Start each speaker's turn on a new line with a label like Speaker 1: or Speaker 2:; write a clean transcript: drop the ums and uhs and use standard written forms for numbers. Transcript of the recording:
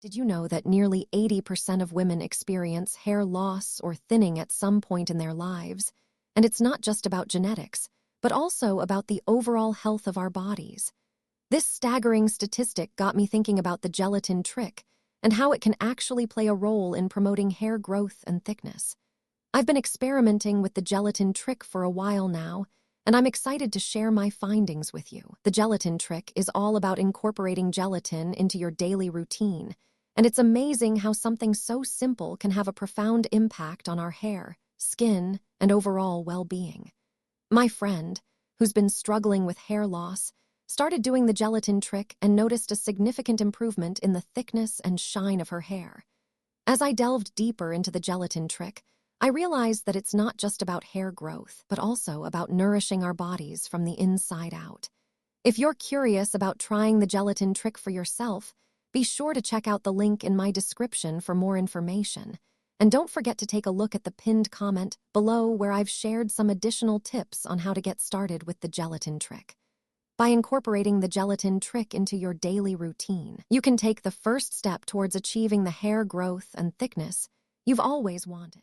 Speaker 1: Did you know that nearly 80% of women experience hair loss or thinning at some point in their lives? And it's not just about genetics, but also about the overall health of our bodies. This staggering statistic got me thinking about the gelatin trick and how it can actually play a role in promoting hair growth and thickness. I've been experimenting with the gelatin trick for a while now, and I'm excited to share my findings with you. The gelatin trick is all about incorporating gelatin into your daily routine, and it's amazing how something so simple can have a profound impact on our hair, skin, and overall well-being. My friend, who's been struggling with hair loss, started doing the gelatin trick and noticed a significant improvement in the thickness and shine of her hair. As I delved deeper into the gelatin trick, I realized that it's not just about hair growth, but also about nourishing our bodies from the inside out. If you're curious about trying the gelatin trick for yourself, be sure to check out the link in my description for more information. And don't forget to take a look at the pinned comment below where I've shared some additional tips on how to get started with the gelatin trick. By incorporating the gelatin trick into your daily routine, you can take the first step towards achieving the hair growth and thickness you've always wanted.